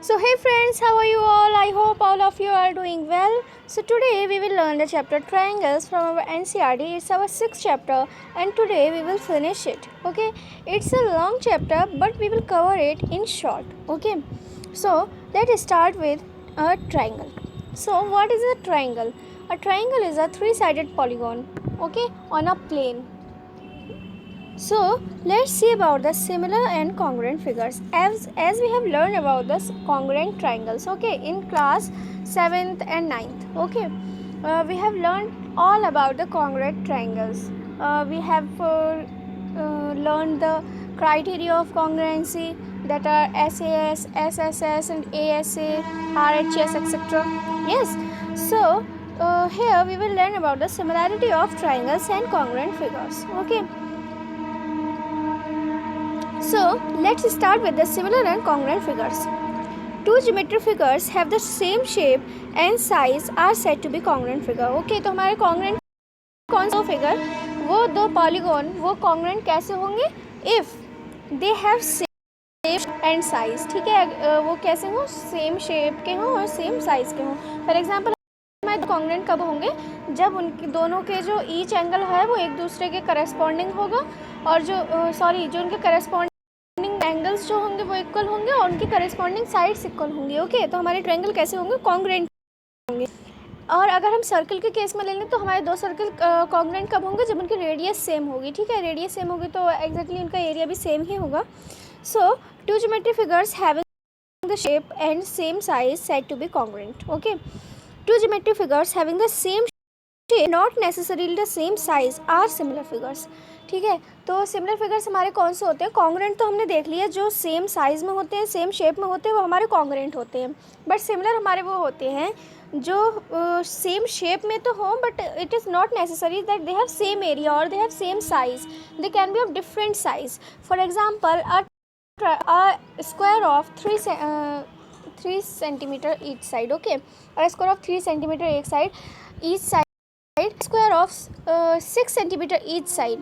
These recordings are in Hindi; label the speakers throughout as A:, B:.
A: So hey friends, how are you all? I hope all of you are doing well. So today we will learn the chapter triangles from our NCERT. It's our 6th chapter and today we will finish it. Okay, it's a long chapter but we will cover it in short. Okay, so let's start with a triangle. So what is a triangle? A triangle is a three-sided polygon, okay, on a plane. So let's see about the similar and congruent figures as we have learned about the congruent triangles, okay, in class 7th and 9th. Okay, we have learned all about the congruent triangles. We have learned the criteria of congruency, that are SAS, SSS and ASA, RHS, etc. Yes, so here we will learn about the similarity of triangles and congruent figures. Okay, so let's start with the similar and congruent figures. Two geometric figures have the same shape and size are said to be congruent figure. Okay, तो हमारे congruent कौन सा फिगर, वो दो पॉलीगॉन वो congruent कैसे होंगे? If they have same and size. ठीक है, वो कैसे हो? सेम शेप के हों और सेम साइज के हों. फॉर एग्जाम्पल हमारे कॉन्ग्रुएंट कब होंगे? जब उनके दोनों के जो ईच एंगल है वो एक दूसरे के करस्पॉन्डिंग होगा और जो उनके करस्पॉन्डिंग एंगल्स जो होंगे वो इक्वल होंगे और उनकी करस्पॉन्डिंग साइड्स इक्वल होंगी. ओके, तो हमारे ट्रायंगल कैसे होंगे? कॉन्ग्रुएंट होंगे. और अगर हम सर्कल के केस में ले लें तो हमारे दो सर्कल कॉन्ग्रुएंट कब होंगे? जब उनकी रेडियस सेम होगी. ठीक है, रेडियस सेम होगी तो एग्जैक्टली उनका एरिया भी सेम ही होगा. So two geometric figures having the shape and same size said to be congruent. Okay, two geometric figures having the same shape not necessarily the same size are similar figures. ठीक है, तो सिमिलर फिगर्स हमारे कौन से होते हैं? कॉन्ग्रुएंट तो हमने देख लिया, जो सेम साइज़ में होते हैं, सेम शेप में होते हैं, वो हमारे कॉन्ग्रुएंट होते हैं. बट सिमिलर हमारे वो होते हैं जो सेम शेप में तो हों but it is not necessary that they have same area और they have same size. They can be of different size. For example a square of 3 centimeter each side. Okay, a square of 3 centimeter each side, square of 6 centimeter each side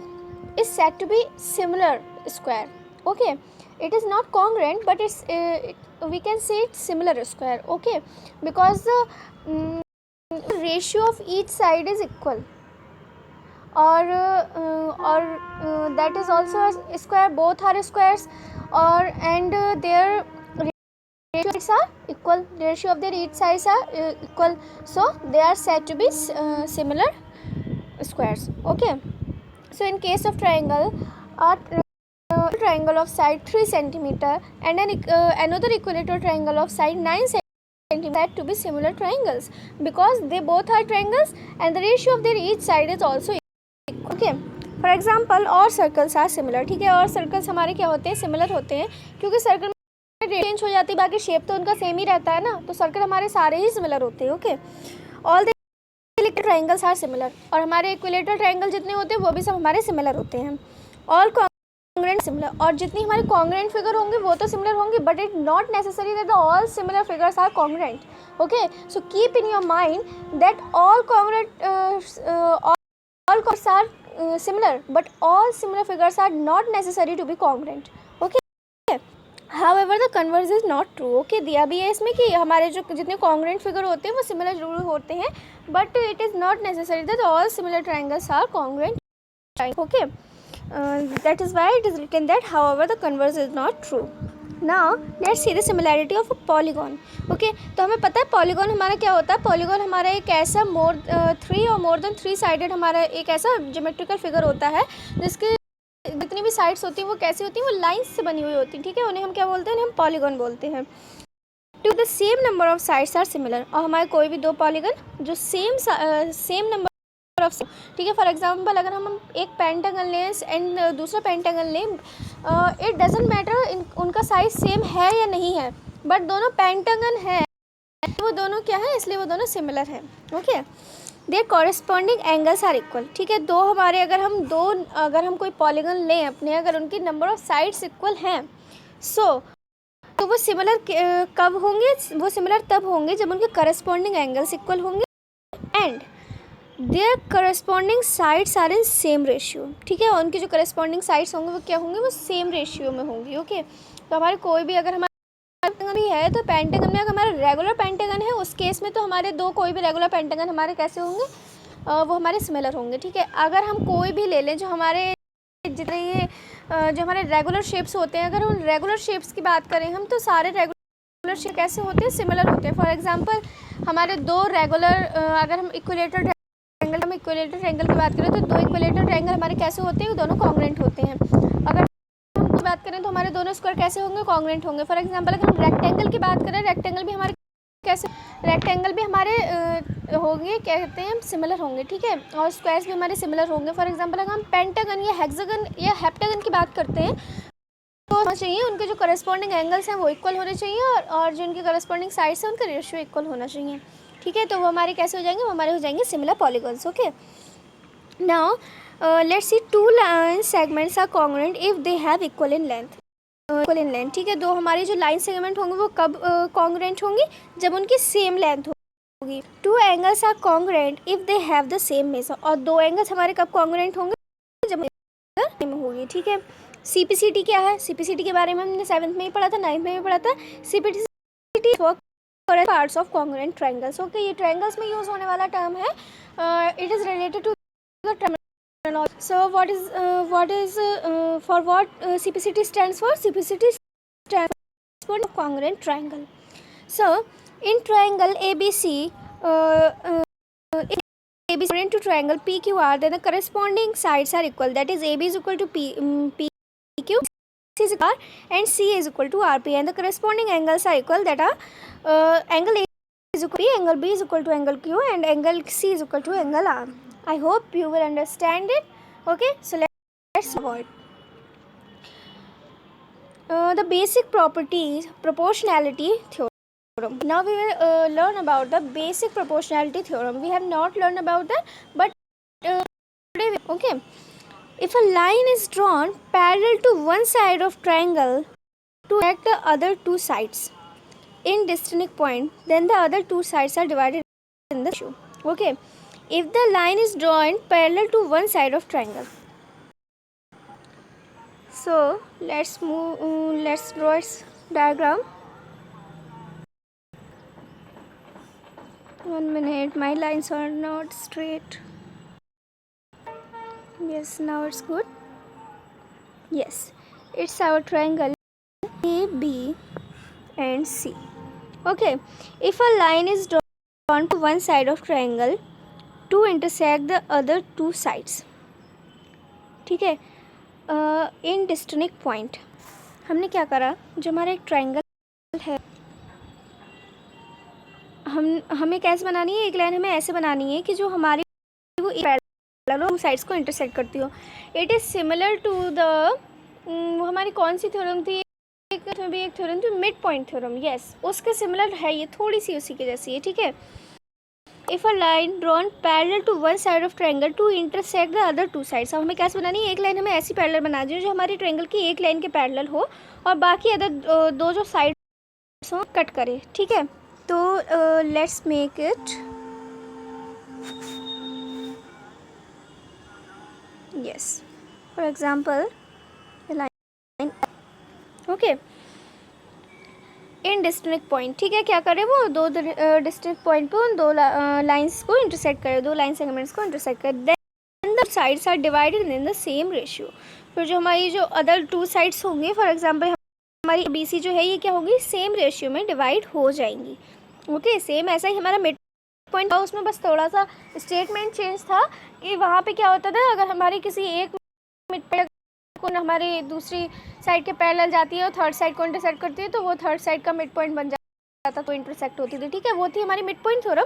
A: is said to be similar square. Okay, it is not congruent but it's we can say it's similar square. Okay, because the ratio of each side is equal or that is also a square, both are squares or and their ratios are equal, the ratio of their each sides are equal, so they are said to be similar squares. Okay, so in case of triangle, a triangle of side 3 centimeter and another equilateral triangle of side 9 centimeter said to be similar triangles because they both are triangles and the ratio of their each side is also equal. Okay, for example और सर्कल्स आर सिमिलर. ठीक है, और सर्कल्स हमारे क्या होते हैं? सिमिलर होते हैं, क्योंकि सर्कल में चेंज हो जाती है, बाकी शेप तो उनका सेम ही रहता है ना, तो सर्कल हमारे सारे ही सिमिलर होते हैं. Okay, all the triangles are similar, और हमारे इक्विलेटरल ट्रायंगल जितने होते हैं वो भी सब हमारे सिमिलर होते हैं. ऑल कॉन्ग्रुएंट सिमिलर, और जितनी हमारी कॉन्ग्रुएंट फिगर होंगे वो तो सिमिलर होंगे but it not necessary that all similar figures are congruent. Okay, so keep in your mind that all congruent all figures are similar but all similar figures are not necessary to be congruent. Okay, however the converse is not true. Okay, दिया भी है इसमें कि हमारे जो जितने congruent फिगर होते हैं वो similar जरूर होते हैं but it is not necessary that all similar triangles are congruent. Okay, that is why it is written that however the converse is not true. Now let's see the similarity of a polygon. Okay, तो हमें पता है पॉलीगॉन हमारा क्या होता है. पॉलीगॉन हमारा एक ऐसा थ्री और मोर देन 3 साइडेड हमारा एक ऐसा ज्योमेट्रिकल फिगर होता है जिसकी जितनी भी साइड्स होती हैं वो कैसी होती हैं? वो लाइंस से बनी हुई होती हैं. ठीक है, उन्हें हम क्या बोलते हैं? उन्हें हम पॉलीगॉन बोलते हैं. To the same number of sides are similar, और हमारे कोई भी दो पॉलीगॉन जो सेम नंबर ऑफ, ठीक है, फॉर एग्जाम्पल अगर हम एक पेंटागन लें एंड दूसरा पेंटागन लें, इट डजेंट मैटर उनका साइज सेम है या नहीं है, बट दोनों पेंटागन है, वो दोनों क्या है, इसलिए वो दोनों सिमिलर हैं. Okay, their corresponding angles are equal. ठीक है, दो हमारे अगर हम कोई पॉलीगन लें अपने, अगर उनकी नंबर ऑफ साइड्स इक्वल हैं, तो वो सिमिलर कब होंगे? वो सिमिलर तब होंगे जब उनके कॉरेस्पॉन्डिंग एंगल्स इक्वल होंगे and their corresponding sides are in same ratio. ठीक है, उनकी जो करस्पॉन्डिंग साइड्स होंगे वो क्या होंगे? वो सेम रेशियो में होंगी. ओके, तो हमारे कोई भी अगर हमारे भी है तो पेंटागन में अगर हमारा रेगुलर पेंटागन है उस केस में तो हमारे दो कोई भी रेगुलर पेंटागन हमारे कैसे होंगे, वो हमारे सिमिलर होंगे। ठीक है, अगर हम कोई भी ले लें जो हमारे जितने ये जो हमारे रेगुलर शेप्स होते हैं, अगर उन रेगुलर शेप्स की बात करें हम तो सारे रेगुलर शेप कैसे होते हैं, सिमिलर होते हैं। फॉर एग्जांपल हमारे दो रेगुलर अगर हम इक्विलेटरल ट्रायंगल की बात करें तो दो इक्विलेटरल ट्रायंगल हमारे कैसे होते हैं, दोनों कॉन्ग्रुएंट होते हैं। अगर हम बात करें तो हमारे दोनों स्क्वायर कैसे होंगे, कॉन्ग्रुएंट होंगे। फॉर एग्जांपल अगर हम रेक्टेंगल की बात करें, रेक्टेंगल भी हमारे होंगे, क्या कहते हैं, सिमिलर होंगे। ठीक है, और स्क्वायर्स भी हमारे सिमिलर होंगे। फॉर एग्जांपल अगर हम पेंटागन या हेक्सागन या हेप्टागन की बात करते हैं तो होना चाहिए उनके जो करस्पॉन्डिंग एंगल्स हैं वो इक्वल होने चाहिए और जो उनके करस्पॉन्डिंग साइड्स हैं उनका रेशियो इक्वल होना चाहिए। ठीक है, तो वो हमारे कैसे हो जाएंगे, वो हमारे हो जाएंगे similar polygons. Okay, now let's see two line segments are congruent if they have equal in length. ठीक है, दो हमारे जो लाइन सेगमेंट होंगे वो कब कॉन्ग्रुएंट होंगी, जब उनकी सेम लेंथ होगी। Two angles are congruent if they have the same measure, और दो एंगल्स हमारे कब कॉन्ग्रुएंट होंगे, जब सेम होगी। ठीक है, सीपीसीटी क्या है, सीपीसीटी के बारे में हमने 7th में ही पढ़ा था, 9th में भी पढ़ा था। CPCT parts of congruent triangles. Okay, ये ट्रायंगल्स में यूज होने वाला टर्म है। It is related to the terminology. So what is for what CPCT stands for? CPCT stands for congruent triangle. So in triangle ABC, ABC congruent to triangle PQR, then the corresponding sides are equal. That is AB is equal to PQ, C is equal to R, and C is equal to RP, and the corresponding angles are equal. That are angle A is equal to P, angle B is equal to angle Q, and angle C is equal to angle R. I hope you will understand it. Okay, so let's avoid the basic properties proportionality theorem. Now we will learn about the basic proportionality theorem. We have not learned about that, but today okay, if a line is drawn parallel to one side of triangle to connect the other two sides in distinct point, then the other two sides are divided in the ratio. Okay, if the line is drawn parallel to one side of triangle, so let's draw its diagram. 1 minute, my lines are not straight. Yes, now it's good. Yes, it's our triangle A, B and C. Okay, if a line is drawn to one side of triangle to intersect the other two sides, ठीक है, इन डिस्टिंक्ट पॉइंट, हमने क्या करा, जो हमारा एक ट्रायंगल है हमें कैसे बनानी है, एक लाइन हमें ऐसे बनानी है कि जो हमारी वो पैरेलल टू साइड्स को इंटरसेक्ट करती हो। It is similar to the वो हमारी कौन सी थ्योरम थी, एक थ्योरम थी मिड पॉइंट थ्योरम। यस, उसके सिमिलर है ये, थोड़ी सी उसी के जैसी है। ठीक है, if a line drawn parallel to one side of triangle to intersect the other two sides, अब हमें कैसे बनानी है, एक लाइन हमें ऐसी पैरेलल बना दी जो हमारी ट्रायंगल की एक लाइन के पैरेलल हो और बाकी अदर दो जो साइड्स हो कट करे। ठीक है, तो let's make it, yes, for example line, okay, in distinct point. ठीक है, क्या करें, वो दो डिस्टिंक्ट पॉइंट पे उन दो लाइंस को इंटरसेक्ट करें, दो लाइन सेगमेंट्स को इंटरसेक्ट करें। Then the sides are divided in the same ratio. फिर जो हमारी जो अदर टू साइड्स होंगी, फॉर एग्जांपल हमारी BC जो है ये क्या होगी, सेम रेशियो में डिवाइड हो जाएंगी। ओके, सेम ऐसा ही हमारा मिड पॉइंट था, उसमें बस थोड़ा सा स्टेटमेंट चेंज था कि वहाँ पे क्या होता था, अगर हमारी किसी एक मिड पॉइंट को हमारी दूसरी साइड के पैरेलल जाती है और थर्ड साइड को इंटरसेक्ट करती है तो वो थर्ड साइड का मिड पॉइंट बन जाता, तो इंटरसेक्ट होती थी। ठीक है, वो थी हमारी मिड पॉइंट थ्योरम,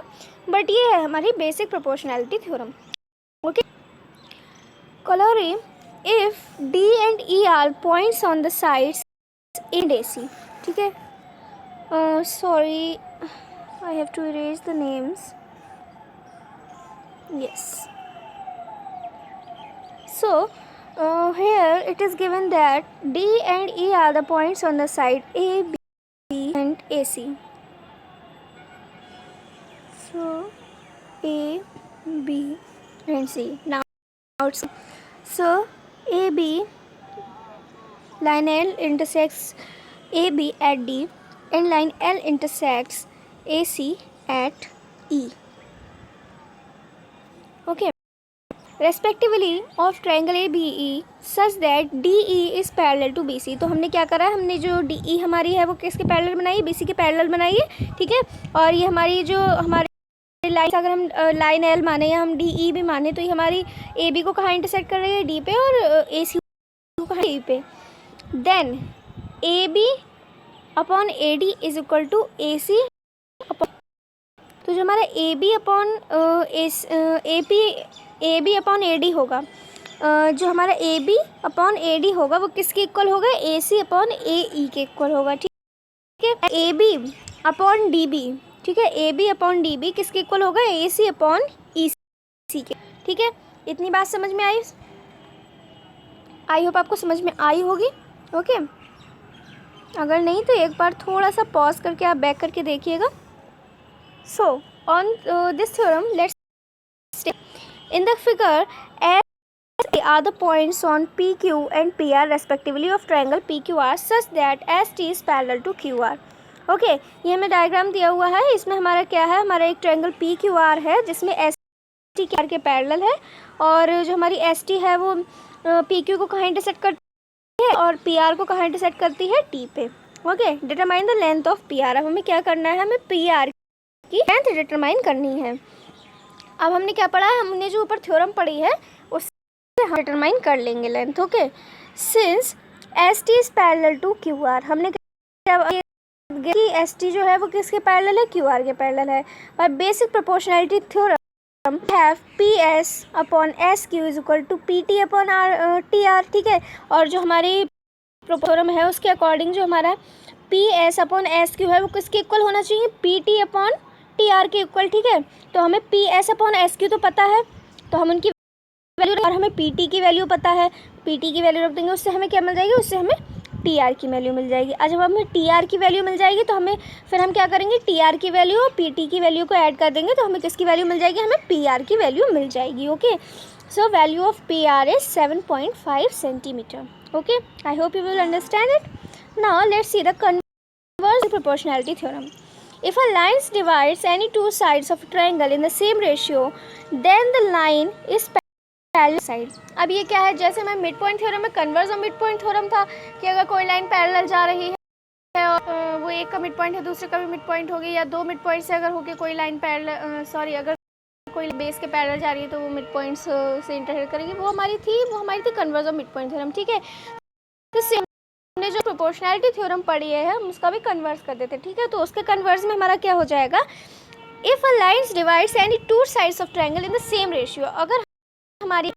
A: बट ये है हमारी basic proportionality theorem. Okay, corollary, if D and E are points on the sides in AC, ठीक है, sorry, I have to erase the names. Yes, so here it is given that D and E are the points on the side A, B and AC. So A, B and C. Now so AB line L intersects AB at D. and line L intersects AC at E. Okay. Respectively of triangle ABE such that DE is parallel to BC. तो हमने क्या करा है, हमने जो DE हमारी है वो किसके पैरेलल बनाई है, BC के पैरेलल बनाई है, ठीक है। और ये हमारी जो हमारी लाइन, अगर हम लाइन L माने या हम DE भी माने, तो ये हमारी AB को कहाँ इंटरसेक्ट कर रही है, D पे, और AC को कहाँ, E पे। Then AB upon AD is equal to AC upon, तो जो हमारा AB अपॉन AD होगा, जो हमारा AB अपॉन AD होगा वो किसके इक्वल होगा, AC अपॉन AE के इक्वल होगा, ठीक है। AB अपॉन DB, ठीक है, AB अपॉन DB किसके इक्वल होगा, AC अपॉन EC के, ठीक है। इतनी बात समझ में आई होप आपको समझ में आई होगी, ओके। अगर नहीं तो एक बार थोड़ा सा पॉज करके आप बैक करके देखिएगा। So on this theorem, let's stay. In the figure, S are the points on PQ and PR respectively of triangle PQR such that ST is parallel to QR. Okay, ये हमें डायग्राम दिया हुआ है, इसमें हमारा क्या है, हमारा एक ट्रायंगल PQR है जिसमें ST QR के पैरेलल है, और जो हमारी ST है वो PQ को कहाँ इंटरसेक्ट करती है और PR को कहाँ इंटरसेक्ट करती है, T पे। Okay, determine the length of PR। अब हमें क्या करना है, हमें PR की लेंथ डिटरमाइन करनी है। अब हमने क्या पढ़ा है, हमने जो ऊपर थ्योरम पढ़ी है उससे हम डिटरमाइन कर लेंगे length, okay. Since ST is parallel to QR, हमने कि ST जो है वो किसके पैरेलल है, QR के पैरेलल है। By basic proportionality theorem have PS upon SQ is equal to PT upon TR, ठीक है। और जो हमारी थ्योरम है उसके अकॉर्डिंग जो हमारा PS अपॉन SQ है वो किसके इक्वल होना चाहिए, PT अपॉन TR के इक्वल, ठीक है। तो हमें PS अपॉन SQ तो पता है, तो हम उनकी वैल्यू, और हमें PT की वैल्यू पता है, PT की वैल्यू रख देंगे, उससे हमें क्या मिल जाएगी, उससे हमें TR की वैल्यू मिल जाएगी। आज जब हमें TR की वैल्यू मिल जाएगी तो हमें फिर हम क्या करेंगे, TR की वैल्यू और PT की वैल्यू को ऐड कर देंगे, तो हमें किसकी वैल्यू मिल जाएगी, हमें PR की वैल्यू मिल जाएगी, okay. So value of PR is 7.5 centimetre, okay. I hope you will understand it. Now let's see the converse proportionality theorem. If a line divides any two sides of a triangle in the same ratio, then the line is parallel side. अब ये क्या है, जैसे मैं मिड पॉइंट थ्योरम में कन्वर्स और मिड पॉइंट थ्योरम था कि अगर कोई लाइन पैरेलल जा रही है और वो एक का मिड पॉइंट है दूसरे का भी मिड पॉइंट होगी, या दो मिड पॉइंट से अगर होके कोई लाइन पैरेलल अगर कोई बेस के पैरेलल जा रही है तो वो मिड पॉइंट्स से इंटरसेक्ट करेगी, वो हमारी थी कन्वर्स और मिड पॉइंट थ्योरम, ठीक है। तो हमने जो प्रोपोर्शनैलिटी थ्योरम पढ़ी है हम उसका भी कन्वर्स कर देते, ठीक है। तो उसके कन्वर्स में हमारा क्या हो जाएगा, if a line divides any two sides of triangle in the same ratio, अगर हमारी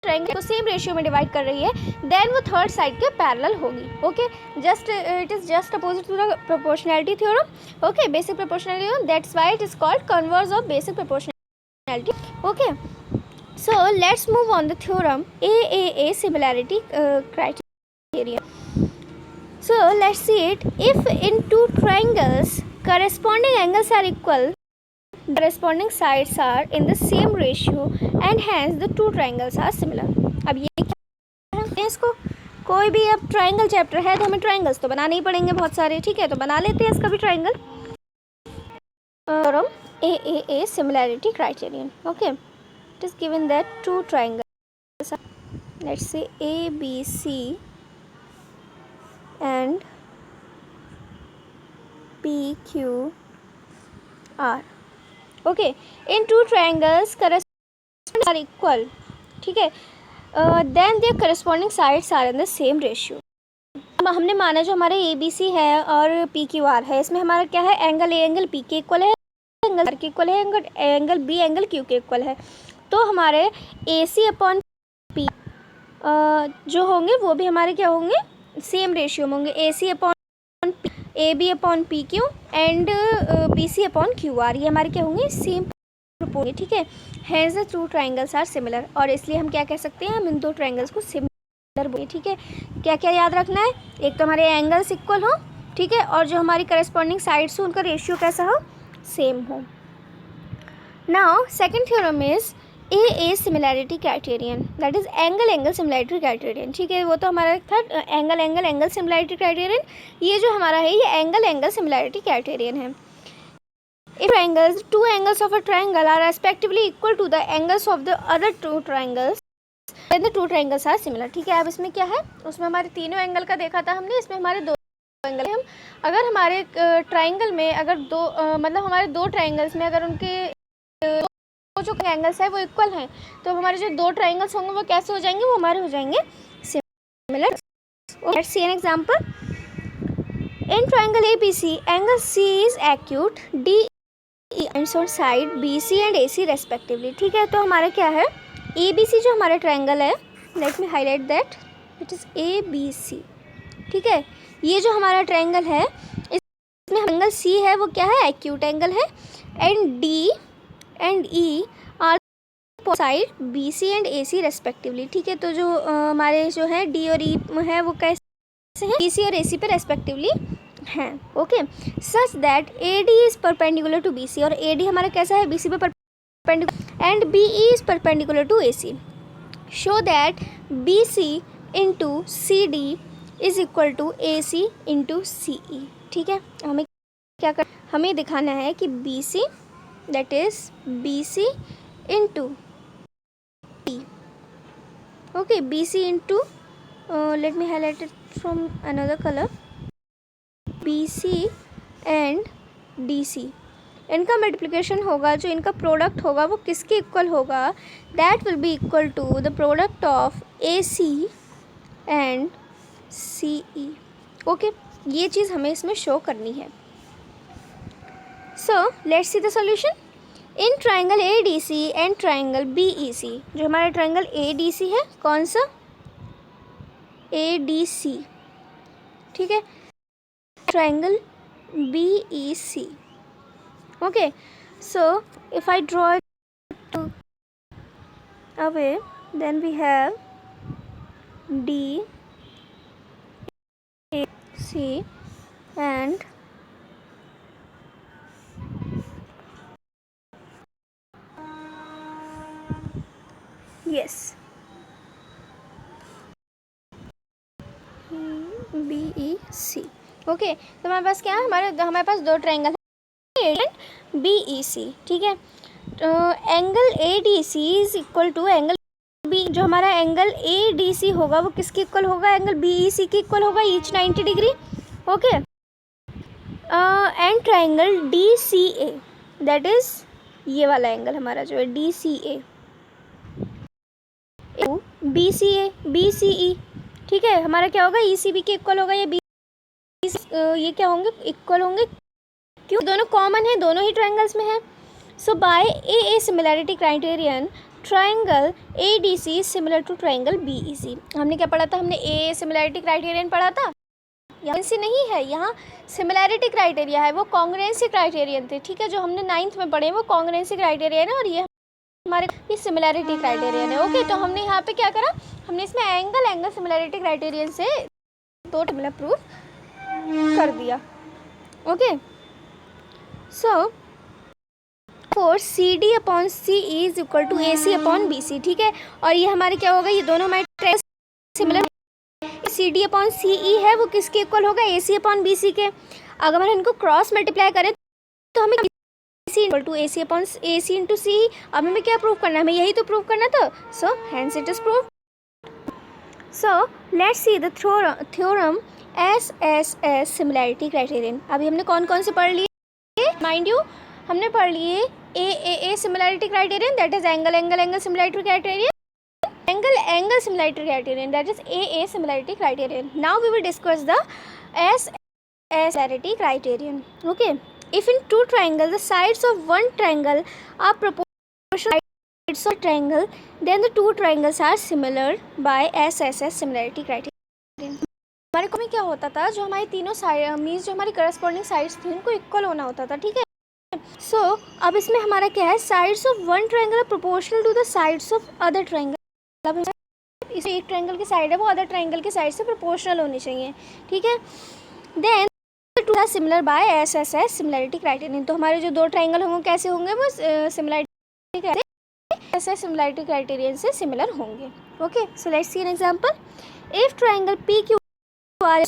A: ट्रायंगल को सेम रेशियो में डिवाइड कर रही है, देन वो थर्ड साइड के पैरेलल होगी, okay. Just it is just opposite to the proportionality theorem, okay, basic proportionality theorem, that's why it is called converse of basic proportionality, okay. So let's move on the theorem AAA similarity criteria. So let's see it. If in two triangles corresponding angles are equal, the corresponding sides are in the same ratio and hence the two triangles are similar. अब ये क्या है, इसको कोई भी अब ट्राइंगल चैप्टर है तो हमें ट्राइंगल्स तो बनाने ही पड़ेंगे बहुत सारे, ठीक है। तो बना लेते हैं इसका भी triangle. Theorem AAA similarity criterion. Okay, it is given that two triangles, let's say ABC and PQR. Okay, in two triangles corresponding are equal, ठीक है, then their corresponding sides are in the same ratio. अब हमने माना जो हमारे ABC है और PQR है, इसमें हमारा क्या है, एंगल A एंगल P के इक्वल है, एंगल R के इक्वल है, एंगल B एंगल Q के इक्वल है। तो हमारे AC अपॉन P जो होंगे वो भी हमारे क्या होंगे, सेम रेशियो में होंगे, AC upon AB upon PQ and BC upon QR, ये हमारे क्या होंगे, सेम होंगे, ठीक है। Has the two triangles are similar, और इसलिए हम क्या कह सकते हैं, हम इन दो ट्राइंगल्स को सिमिलर बोले, ठीक है। क्या क्या याद रखना है, एक तो हमारे एंगल्स इक्वल हो, ठीक है, और जो हमारी करस्पॉन्डिंग साइड्स हो उनका रेशियो कैसा हो, सेम हो। Now second theorem is a similarity criterion, that is angle similarity criterion. ठीक है, वो तो हमारा था एंगल सिमिलैरिटी क्राइटेरियन। ये जो हमारा है ये एंगल सिमिलैरिटी क्राइटेरियन है। If two angles of a triangle are respectively equal to the angles of the other two triangles, then the two triangles are similar। ठीक है, अब इसमें क्या है, उसमें हमारे तीनों एंगल का देखा था हमने, इसमें हमारे दो एंगल है। हम अगर हमारे ट्राइंगल में अगर दो मतलब हमारे दो ट्राइंगल्स में अगर उनके जो एंगल्स है वो इक्वल हैं, तो हमारे जो दो ट्राइंगल्स होंगे वो कैसे हो जाएंगे, वो हमारे हो जाएंगे similar. Let's see an example. In triangle ABC, angle C is acute, D ends on side BC and AC respectively। ठीक है, तो हमारा क्या है, ABC जो हमारा ट्राइंगल है, late me highlight that, it is ABC। ठीक है, ये जो हमारा ट्राइंगल है इसमें एंगल C है वो क्या है, एक्यूट एंगल है, and D and E are side BC and AC respectively. ठीक है, तो जो हमारे जो है D और E है वो कैसे हैं, BC और AC पे रेस्पेक्टिवली हैं। Okay, such that AD is perpendicular to BC, और AD हमारा कैसा है, BC पे perpendicular, and BE is perpendicular to AC। Show that BC into CD is equal to AC into CE। ठीक है, हमें क्या कर, हमें दिखाना है कि BC that is BC into E। Okay, BC into let me highlight it from another colour, BC and DC, इनका मल्टीप्लिकेशन होगा, जो इनका प्रोडक्ट होगा वो किसके इक्वल होगा, that will be equal to the product of AC and CE। Okay, ये चीज़ हमें इसमें शो करनी है। So let's see the solution. In triangle ADC and triangle BEC, जो हमारा ट्राइंगल ADC है, कौन सा, ADC। ठीक है, triangle BEC। okay, so if I draw it away, then we have D, A, C and yes BEC। Okay, तो हमारे पास क्या है, हमारे पास दो ट्राइंगल है एंड BEC। ठीक है, तो angle ADC is equal to angle B, जो हमारा एंगल ADC होगा वो किसके इक्वल होगा, एंगल BEC के इक्वल होगा, each 90 degree. Okay, and triangle DCA, that is ये वाला एंगल हमारा जो है DCA, BCE। ठीक है, हमारा क्या होगा, ECB के इक्वल होगा, ये क्या होंगे, इक्वल होंगे, क्यों, दोनों कॉमन है, दोनों ही ट्राइंगल्स में है। So by AA similarity criterion triangle ADC similar to triangle BEC। हमने क्या पढ़ा था, हमने AA सिमिलैरिटी क्राइटेरियन पढ़ा था, यहाँ से नहीं है, यहाँ सिमिलैरिटी क्राइटेरिया है, वो कॉन्ग्रुएंसी क्राइटेरियन थे। ठीक है, जो हमने 9th में पढ़े वो कॉन्ग्रुएंसी क्राइटेरियन है, और ये हमारे ये सिमिलैरिटी क्राइटेरियन है। ओके, तो हमने यहाँ पे क्या करा, हमने इसमें एंगल सिमिलैरिटी क्राइटेरियन से दो मतलब प्रूफ कर दिया। Okay, so for CD upon CE is equal to AC upon BC। ठीक है, और ये हमारे क्या होगा, ये दोनों हमारे सिमिलर, CD अपॉन CE है वो किसके इक्वल होगा, AC अपॉन BC के। अगर हम इनको क्रॉस मल्टीप्लाई करें तो हमें BC equal to AC upon AC into CE। अब हमें क्या प्रूव करना है, हमें यही तो प्रूव करना था, so hence it is prove. So let's see the theorem SSS similarity criterion. अभी हमने कौन कौन से पढ़ लिए, माइंड यू, हमने पढ़ लिए AAA similarity criterion, that is angle similarity criterion, angle similarity criterion, that is AA similarity criterion. Now we will discuss the SS similarity criterion. Okay, if in two triangles the sides of one triangle are proportional to sides of triangle, then the two triangles are similar by SSS similarity criterion. हमारे को में क्या होता था, जो हमारी तीनों साइड मीन्स जो हमारी करस्पॉन्डिंग साइड्स थी उनको इक्वल होना होता था। ठीक है, सो अब इसमें हमारा क्या है, sides of one triangle are proportional to the sides of other triangle. इस एक ट्रायंगल की साइड है वो अदर ट्रायंगल की साइड से प्रोपोर्शनल होनी चाहिए। ठीक है, then two are similar by SSS similarity criterion. तो हमारे जो दो ट्रायंगल होंगे कैसे होंगे, वो सिमिलैरिटी ऐसे सिमिलरिटी क्राइटेरियन से सिमिलर होंगे। Okay, so let's see an example. If triangle P Q R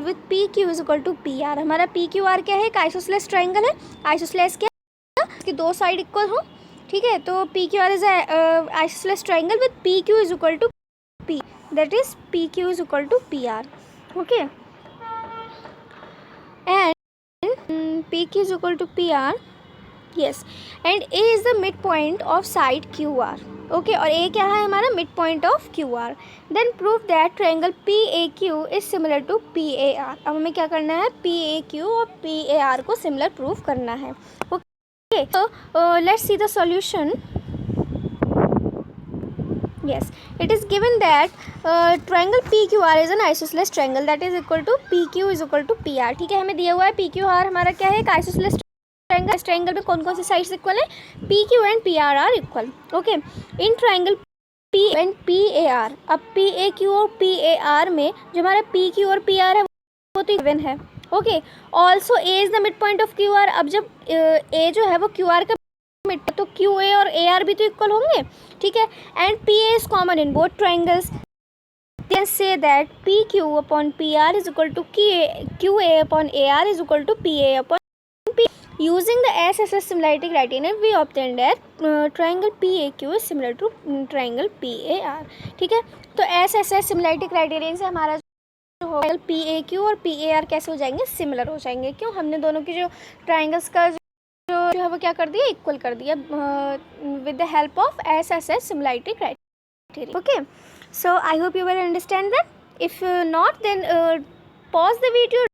A: with P Q is equal to P R. हमारा पी क्यू आर क्या है, एक आइसोसेलेस ट्रायंगल है। आइसोसेलेस क्या है, इसकी दो साइड इक्वल हो, ठीक है। तो P Q R is isosceles triangle with P Q is equal to P, that is P Q is equal to P R. Okay, and P Q is equal to P R, yes, and A is the mid point of side Q R. Okay, और ए क्या है हमारा, mid point of Q R. Then prove that triangle P A Q is similar to P A are. अब हमें क्या करना है, पी ए क्यू और पी ए आर को सिमिलर प्रूव करना है। ओके, तो let's see the solution. Yes, it is given that triangle PQR is an isosceles triangle that is equal to PQ is equal to PR। ठीक है, हमें दिया हुआ है PQR हमारा क्या है, एक isosceles ट्रायंगल। इस ट्रायंगल में कौन कौन सी साइड्स इक्वल है, PQ and PR are equal. Okay, in triangle P and PAR, अब PAQ और PAR में जो हमारा PQ और PR है वो तो गिवन है। Okay, also A is the mid point of QR। अब जब A जो है वो QR का मिड, तो QA और AR भी तो इक्वल होंगे, ठीक है। And PA is common in both triangles, then say that PQ upon PR is equal to QA upon AR is equal to PA upon P। Using the SSS similarity criterion we obtained that triangle PAQ is similar to triangle PAR। ठीक है, तो SSS similarity criterion से हमारा जो होगा PAQ और PAR कैसे हो जाएंगे, सिमिलर हो जाएंगे। क्यों, हमने दोनों की जो ट्राइंगल्स का जो है वो क्या कर दिया, इक्वल कर दिया with the help of SSS similarity criteria। Okay, so I hope you will understand that. If not, then pause the video,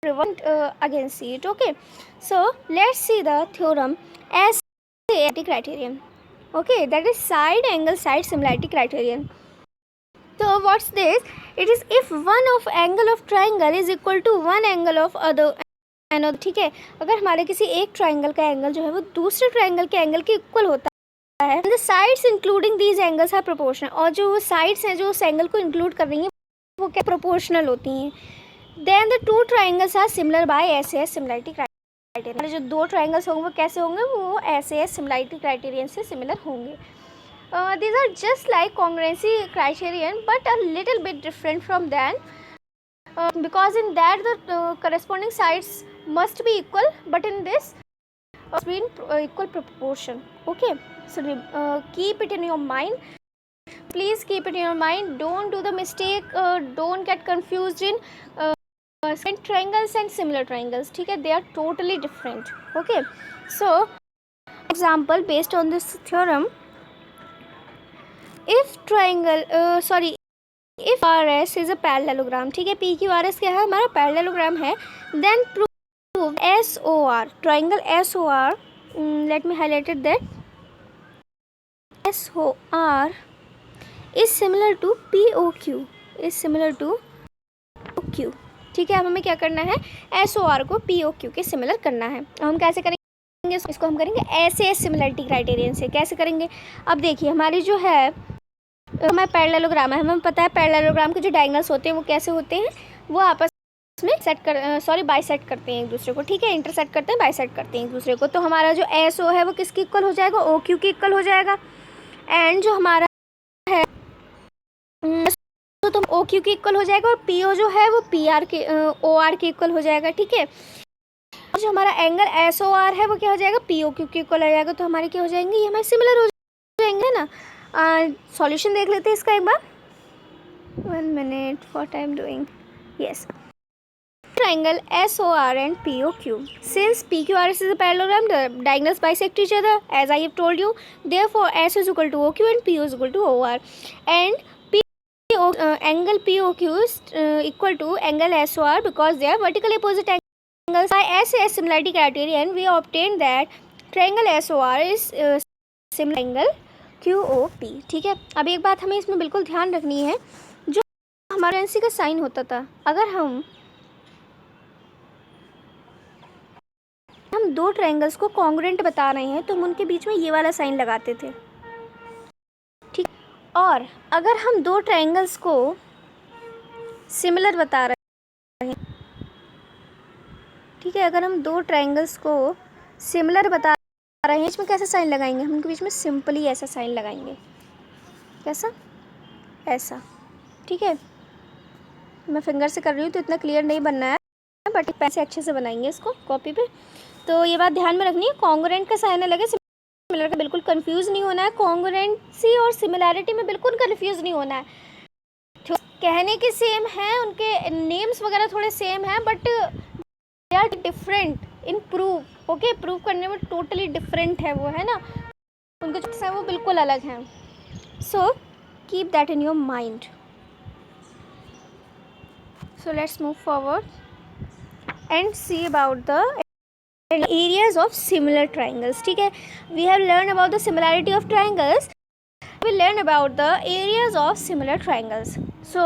A: rewind again see it. Okay, so let's see the theorem as similarity criterion. Okay, that is side angle side similarity criterion. So what's this, it is if one of angle of triangle is equal to one angle of other। ठीक है, अगर हमारे किसी एक ट्राइंगल का एंगल जो है वो दूसरे ट्राइंगल के एंगल के इक्वल होता है, the sides including these angles are proportional, और जो साइड्स हैं जो उस एंगल को इंक्लूड कर रही हैं वो क्या प्रोपोर्शनल होती हैं। Then the two triangles are similar by SAS similarity criterion. जो दो ट्राइंगल्स होंगे वो कैसे होंगे, वो SAS सिमिलरिटी क्राइटेरियन से सिमिलर होंगे। these are just like congruency criterion but a little bit different from that, because in that the corresponding sides must be equal, but in this must be in equal proportion. Okay, so keep it in your mind, please keep it in your mind, don't do the mistake, don't get confused in triangles and similar triangles। ठीक है, they are totally different। Okay, so example based on this theorem, if triangle if RS is a parallelogram, ठीक है, PQRS क्या है, हमारा पैरेललोग्राम है, then prove SOR, triangle SOR, let me highlight it that SOR is similar to POQ, is similar to POQ। ठीक है, अब हमें क्या करना है, SOR को POQ के सिमिलर करना है। हम कैसे करेंगे इसको, हम करेंगे SAS सिमिलरिटी क्राइटेरियन से। कैसे करेंगे, अब देखिए हमारी जो है हमारा पैरेललोग्राम है, हमें पता है पैरेललोग्राम के जो डायगोनल्स होते हैं वो कैसे होते हैं, वो आपस में बाइसेक्ट करते हैं एक दूसरे को। ठीक है, इंटरसेक्ट करते हैं, बाइसेक्ट करते हैं एक दूसरे को। तो हमारा जो SO है वो किसके इक्वल हो जाएगा, OQ के इक्वल हो जाएगा। एंड जो हमारा है तो OQ के इक्वल हो जाएगा, और PO जो है वो PR के OR के इक्वल हो जाएगा। ठीक है, और जो हमारा एंगल SOR है वो क्या हो जाएगा, POQ के इक्वल हो जाएगा। तो हमारे क्या हो जाएंगे, ये हमारे सिमिलर हो जाएंगे ना। सॉल्यूशन देख लेते हैं इसका एक बार, 1 minute what I am doing। yes, triangle SOR and POQ, since PQRS is a parallelogram, the diagonals bisect each other as I have told you, therefore S is equal to OQ and PO is equal to OR, and angle POQ is equal to angle SOR because they are vertically opposite angles। By SAS similarity criterion we obtained that triangle SOR is similar angle QOP। ठीक है, अब एक बात हमें इसमें बिल्कुल ध्यान रखनी है, जो हमारा एनसी का साइन होता था, अगर हम दो ट्रायंगल्स को कॉन्ग्रुएंट बता रहे हैं तो हम उनके बीच में ये वाला साइन लगाते थे। ठीक, और अगर हम दो ट्रायंगल्स को सिमिलर बता रहे हैं, ठीक है, अगर हम दो ट्रायंगल्स को सिमिलर बता रहे हैं, इसमें कैसा साइन लगाएंगे, हम इनके बीच में सिंपली ऐसा साइन लगाएंगे, कैसा, ऐसा, ठीक है। मैं फिंगर से कर रही हूँ तो इतना क्लियर नहीं बनना है, बट पेन से अच्छे से बनाएंगे इसको कॉपी पे। तो ये बात ध्यान में रखनी है, कॉन्ग्रुएंट का साइन अलग है, सिमिलर का बिल्कुल कंफ्यूज नहीं होना है। कॉन्ग्रुएंसी और सिमिलैरिटी में बिल्कुल कंफ्यूज नहीं होना है, कहने के सेम हैं, उनके नेम्स वगैरह थोड़े सेम हैं, but they are different in proof. Okay, prove करने में टोटली डिफरेंट है वो, है ना, उनके जो है वो बिल्कुल अलग हैं। So keep that in your mind. So let's move forward and see about the areas of similar triangles. ठीक है, we have learned about the similarity of triangles. We learn about the areas of similar triangles. So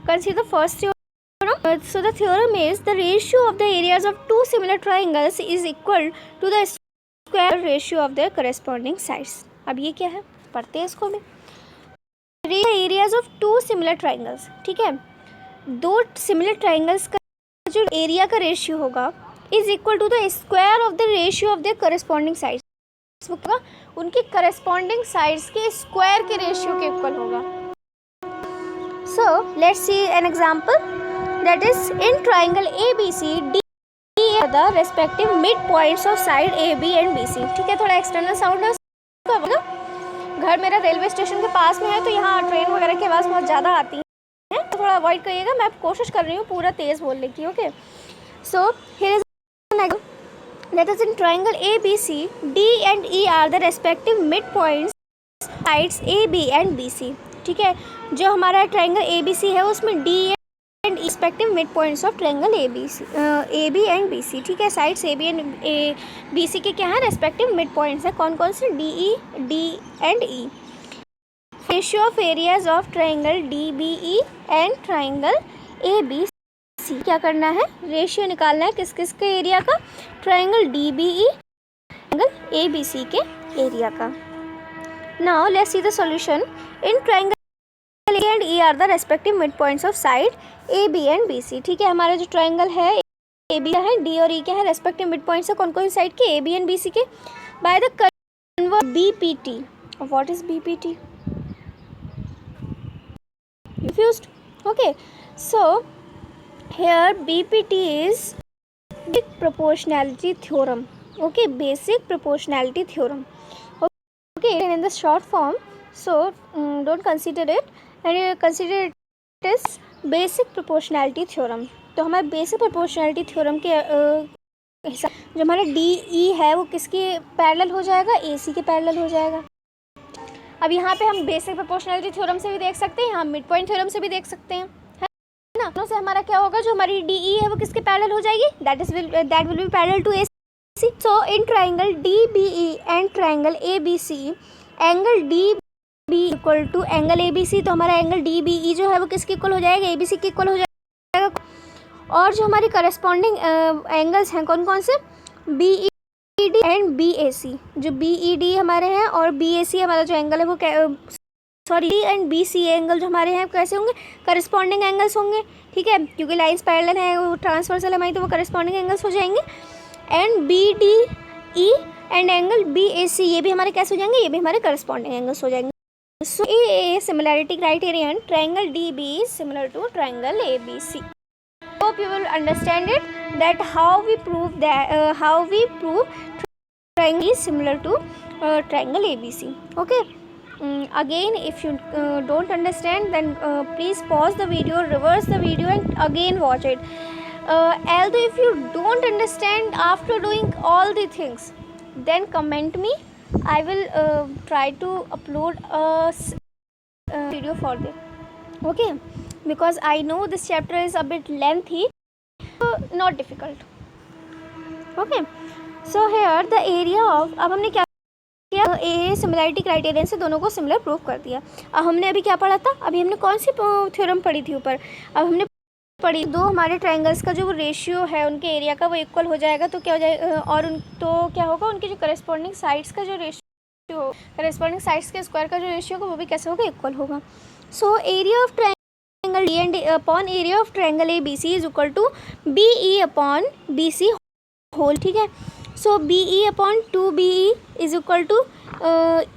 A: consider the first theorem. So the theorem is the ratio of the areas of two similar triangles is equal to the square ratio of their corresponding sides. अब ये क्या है, पढ़ते हैं इसको भी। Areas of two similar triangles, ठीक है, दो सिमिलर ट्राइंगल्स का जो एरिया का रेशियो होगा is equal to the square of the ratio of the corresponding sides, उनके करस्पॉन्डिंग साइड्स के स्क्वायर के रेशियो के इक्वल होगा। So let's see an example, that is in triangle A B C D the respective mid points of side A B and B C. ठीक है, थोड़ा एक्सटर्नल साउंड है ना, घर मेरा रेलवे स्टेशन के पास में है तो यहाँ ट्रेन वगैरह की आवाज़ बहुत ज़्यादा आती है, तो थोड़ा अवॉइड करिएगा। मैं कोशिश कर रही हूँ पूरा तेज़ बोलने की। Okay, so here is that is in triangle A B C D and E are the respective mid points sides A B and B C. ठीक है, जो हमारा ट्राइंगल ए बी सी है उसमें D and respective mid points of triangle A B and B C. ठीक है, sides A B and B C के क्या है, रेस्पेक्टिव मिड पॉइंट्स है, कौन कौन से, D and E. Ratio of areas of triangle D B E and triangle A B C. क्या करना है, रेशियो निकालना है किस किस के एरिया का, triangle D B E triangle A B C के एरिया का। Now let's see the solution. In triangle A and E are the respective mid points of side A B and B C. ठीक है, हमारा जो ट्राइंगल है ए बी है, डी और ई क्या है, रेस्पेक्टिव मिड पॉइंट्स है कौन कौन सी साइड के, A B and B C के, by the convert B P T. What is B P T? Confused? Okay, so here BPT is basic proportionality theorem. Okay, basic proportionality theorem. Okay, and in the short form, so don't consider it, and you consider it as basic proportionality theorem. तो हमारे basic proportionality theorem के जो हमारा DE है वो किसके पैरेलल हो जाएगा, AC के पैरेलल हो जाएगा। अब यहाँ पे हम बेसिक प्रोपोर्शनैलिटी थ्योरम से भी देख सकते हैं, यहाँ मिड पॉइंट थ्योरम से भी देख सकते हैं, है ना। दोनों से हमारा क्या होगा, जो हमारी डी ई है वो किसके पैरेलल हो जाएगी, that will be parallel to A C. So in triangle D B E and triangle A B C, angle D B equal to angle A B C, तो हमारा एंगल डी बी ई जो है वो किसके इक्वल हो जाएगा, ए बी सी के इक्वल हो जाएगा। और जो हमारी करस्पॉन्डिंग एंगल्स हैं कौन कौन से, B E D and B A C. जो बी ई डी हमारे हैं और बी ए सी हमारा जो एंगल है वो sorry and B C angle जो हमारे हैं कैसे होंगे, करस्पॉन्डिंग एंगल्स होंगे। ठीक है, क्योंकि लाइंस पैरेलल है, वो ट्रांसवर्सल है हमारी, तो वो करस्पॉन्डिंग एंगल्स हो जाएंगे। And B D E and angle B A C, ये भी हमारे कैसे हो जाएंगे, ये भी हमारे करस्पॉन्डिंग एंगल्स हो जाएंगे। So A similarity criterion triangle D B is similar to triangle A B C. Hope you will understand it, that how we prove triangle is similar to triangle ABC. Okay, again if you don't understand, then please pause the video, reverse the video and again watch it. Although if you don't understand after doing all the things, then comment me, I will try to upload a video for them. Okay, because I know this chapter is a bit lengthy, not difficult. Okay, so here the area of, अब हमने क्या किया, ए सिमिलैरिटी क्राइटेरियन से दोनों को सिमिलर प्रूव कर दिया। अब हमने अभी क्या पढ़ा था, अभी हमने कौन सी थ्योरम पढ़ी थी ऊपर, अब हमने पढ़ी दो हमारे ट्राइंगल्स का जो रेशियो है उनके एरिया का वो इक्वल हो जाएगा, तो क्या हो जाएगा, और तो क्या होगा, उनके जो करस्पॉन्डिंग साइड्स का जो रेशियो, करस्पॉन्डिंग साइड्स के स्क्वायर का जो रेशियो होगा वो भी कैसे होगा, इक्वल होगा। So area of triangle D and upon area of triangle A B C is equal to B E upon B C whole. ठीक है, so B E upon 2BE is equal to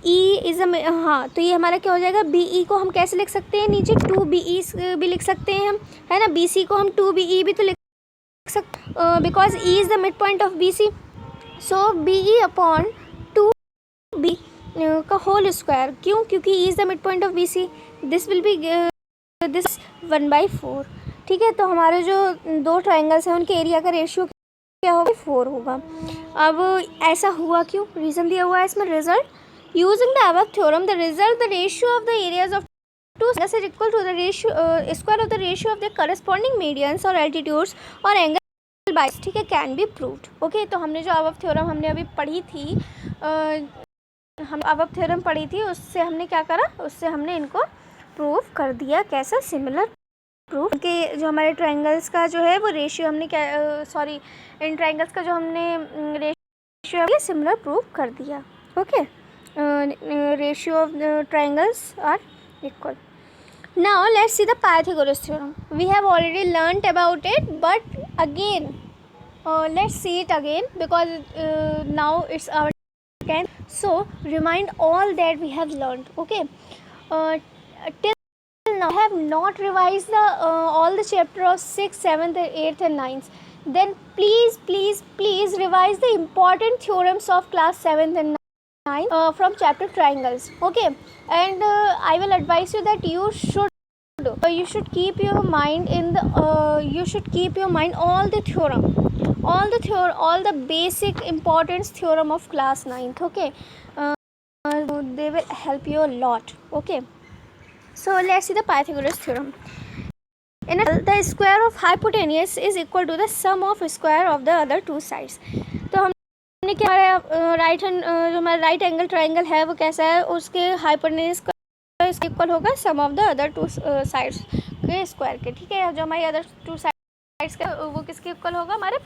A: E is हाँ, तो ये हमारा क्या हो जाएगा, बी ई को हम कैसे लिख सकते हैं, नीचे 2BE भी लिख सकते हैं हम, है ना। बी सी को हम 2BE भी तो लिख सकते, because E is the mid point of B C. So B E upon 2B का होल स्क्वायर, क्यों, क्योंकि E is the mid point of B C. This will be this 1/4, ठीक है। तो हमारे जो दो ट्राइंगल्स हैं उनके एरिया का रेशियो क्या होगा, 4 होगा। अब ऐसा हुआ क्यों, रीज़न दिया हुआ है इसमें, result using the above theorem the result the ratio of the areas of two is equal to the ratio square of the ratio of the corresponding medians और एल्टीट्यूड्स और एंगल बाय, ठीक है, कैन बी प्रूव्ड। ओके, तो हमने जो अबव थ्योरम हमने अभी पढ़ी थी, हम अबव थ्योरम पढ़ी थी, उससे हमने क्या करा, उससे हमने इनको प्रूव कर दिया। कैसा, सिमिलर प्रूफ कि जो हमारे ट्रायंगल्स का जो है वो रेशियो हमने क्या सॉरी इन ट्रायंगल्स का जो हमने रेशियो है सिमिलर प्रूफ कर दिया। Okay, ratio of triangles are equal. Now let's see the Pythagoras theorem. We have already learned about it, but again let's see it again because now it's our time. So remind all that we have learned. Okay, till now I have not revised the all the chapter of 6th, 7th, 8th and 9th. Then please revise the important theorems of class 7th and 9th from chapter triangles. Okay, and I will advise you that you should keep your mind in the you should keep your mind all the theorem, all the basic importance theorem of class 9th. Okay, they will help you a lot. Okay, so let's see the Pythagoras theorem. In the square of hypotenuse is equal to the sum of square of the other two sides. तो हमने क्या, हमारा राइट हैंड जो हमारा राइट एंगल ट्राइंगल है वो कैसा है, उसके हाइपोटेन्यूज का इक्वल होगा sum of the other two sides के स्क्वायर के, ठीक है। जो हमारी अदर टू साइड्स का वो किसके इक्वल होगा, हमारे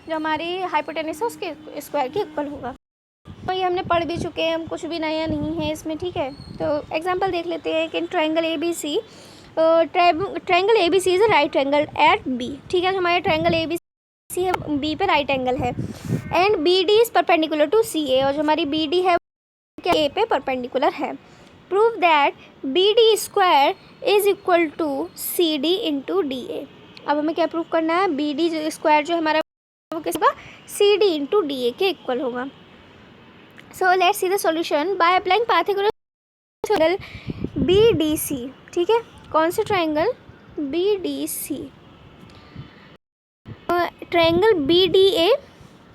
A: जो हमारी हाइपोटेन्यूज है उसके स्क्वायर के इक्वल होगा। तो ये हमने पढ़ भी चुके हैं, हम कुछ भी नया नहीं है इसमें, ठीक है। तो एग्जांपल देख लेते हैं कि in triangle ABC, triangle ABC is a right angle at B, ठीक है। हमारे ट्रायंगल ABC है, B पे राइट एंगल है, and BD is perpendicular to CA, और जो हमारी BD है क्या A पे परपेंडिकुलर है। Prove that BD square is equal to CD into DA। अब हमें क्या प्रूव करना है, BD स्क्वायर जो हमारा वो किस होगा, CD इंटू DA के इक्वल होगा। So let's see the solution by applying Pythagoras triangle BDC, ठीक है। कौन से triangle, BDC, triangle BDA,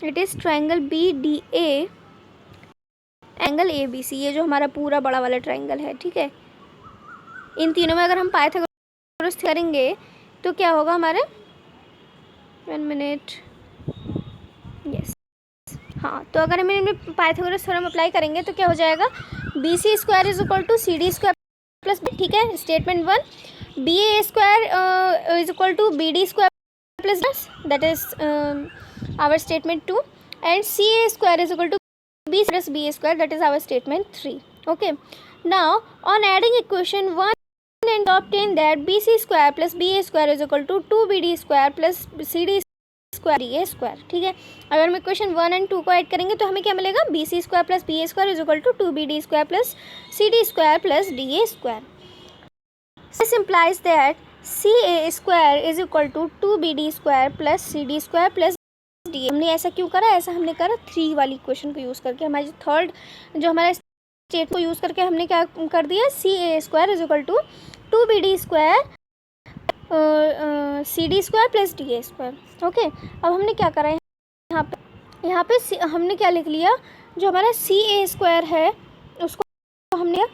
A: it is triangle BDA angle ABC, ये जो हमारा पूरा बड़ा वाला ट्रायंगल है, ठीक है। इन तीनों में अगर हम पाइथागोरस करेंगे तो क्या होगा हमारे, 1 मिनट, यस, हाँ, तो अगर हम इनमें पाइथागोरस थ्योरम अप्लाई करेंगे तो क्या हो जाएगा, BC square is equal to CD square plus B, ठीक है। Statement 1, BA square is equal to BD square plus that is our statement 2, and CA square is equal to B plus BA square, that is our statement 3. Okay, now on adding equation 1 and obtain that BC square plus BA square is equal to 2BD square plus CD square DA square, ठीक है। अगर हम इक्वेशन 1 एंड 2 को ऐड करेंगे तो हमें क्या मिलेगा, BC square plus BA square is equal to 2BD square plus CD square plus DA square. This implies that CA square is equal to 2BD square plus CD square plus DA। हमने ऐसा क्यों करा, ऐसा हमने करा 3 वाली इक्वेशन को यूज़ करके, हमारी थर्ड जो हमारा स्टेट को यूज़ करके हमने क्या कर दिया, CA square is equal to 2BD square CD square plus DA square. Okay, अब हमने क्या करा यहाँ पे हमने क्या लिख लिया, जो हमारा CA स्क्वायर है उसको हमने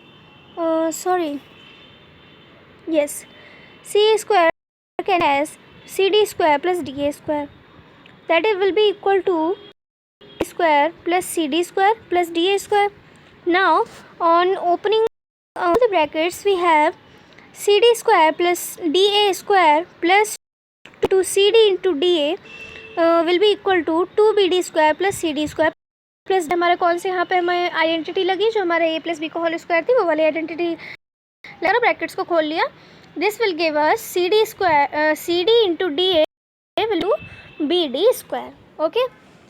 A: CA square can as CD square plus DA square, that it will be equal to square plus CD square plus DA square. Now on opening all the brackets we have CD square plus DA square plus 2CD into DA will be equal to 2BD square plus CD square plus हमारा कौन से यहाँ पे हमें आइडेंटिटी लगी, जो हमारे A प्लस B का होल स्क्वायर थी वो वाली आइडेंटिटी लगा, ब्रैकेट्स को खोल लिया। This will give us CD into DA will do BD square. Okay,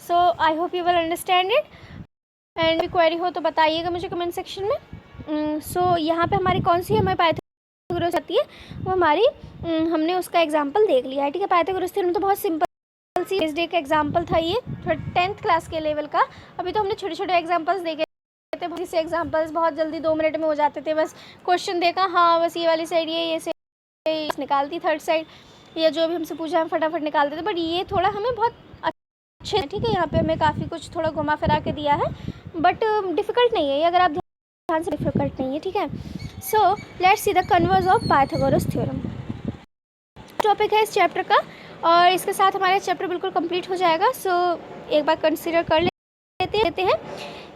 A: so I hope you will understand it, and कोई क्वेरी हो तो बताइएगा मुझे कमेंट सेक्शन में। सो यहाँ पे हमारी कौन सी हमारी पाइथागोरस आती है, वो हमारी हमने उसका एग्जाम्पल देख लिया है, ठीक है। पाइथागोरस थ्योरम तो बहुत सिंपल सी बेस्ड एक एग्जाम्पल था ये 10th क्लास के लेवल का। अभी तो हमने छोटे छोटे एग्जाम्पल्स देखे थे, बहुत से एग्जाम्पल्स बहुत जल्दी 2 मिनट में हो जाते थे, बस क्वेश्चन देखा, हाँ बस ये वाली साइड ये से निकालती, थर्ड साइड या जो भी हमसे पूछा हम फटाफट निकालते थे। बट ये थोड़ा हमें बहुत अच्छे, ठीक है, यहाँ पे हमें काफ़ी कुछ थोड़ा घुमा फिरा के दिया है, बट डिफ़िकल्ट नहीं है ये, अगर आप ध्यान से, डिफ़िकल्ट नहीं है, ठीक है। So let's see the converse of Pythagoras theorem. Topic है इस चैप्टर का, और इसके साथ हमारा चैप्टर बिल्कुल कंप्लीट हो जाएगा। सो एक बार कंसिडर कर लेते हैं।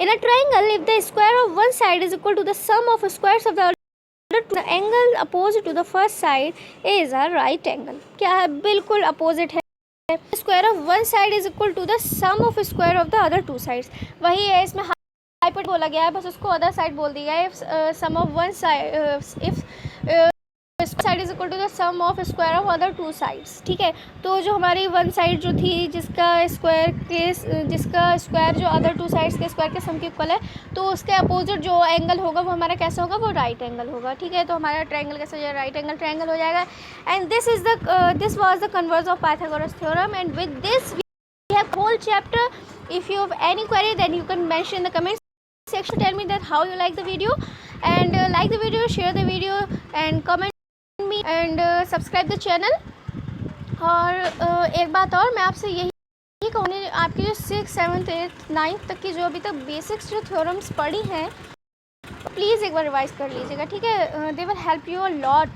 A: In a triangle if the square of one side is equal to the sum of squares of the the angle opposite to the first side is a right angle। क्या है, बिल्कुल अपोजिट है। Square of one side is equal to the sum of square of the other two sides, वही है, इसमें हाइपोटेटिकल बोला गया है, बस उसको अदर साइड बोल दिया है। If sum of one side, if side is equal to the sum of square of other two sides, ठीक है। तो जो हमारी वन साइड जो थी जिसका स्क्वायर जो अदर टू साइड्स के स्क्वायर के सम के इक्वल है, तो उसके अपोजिट जो एंगल होगा वो हमारा कैसा होगा, वो राइट एंगल होगा, ठीक है। तो हमारा ट्रायंगल कैसा हो जाएगा, राइट एंगल ट्रायंगल हो जाएगा। And this was the converse of Pythagoras theorem, and with this we have whole chapter. If you have any query then you can mention in the comment section, tell me that how you like the video, and like the video, share the video and comment me and subscribe the channel। और एक बात और मैं आपसे यही कहूँगी, आपकी जो 6th 7th 8th 9th तक की जो अभी तक बेसिक्स जो थ्योरम्स पढ़ी हैं, प्लीज़ एक बार रिवाइज कर लीजिएगा, ठीक है। They will help you a lot,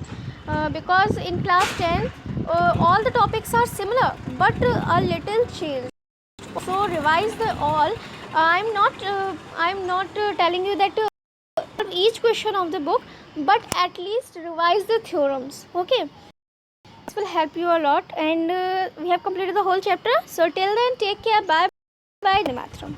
A: because in class 10th all the topics are similar but a little change, so revise the all। I'm not telling you that each question of the book, but at least revise the theorems, okay। This will help you a lot, and we have completed the whole chapter। So till then, take care, bye bye, Vande Mataram।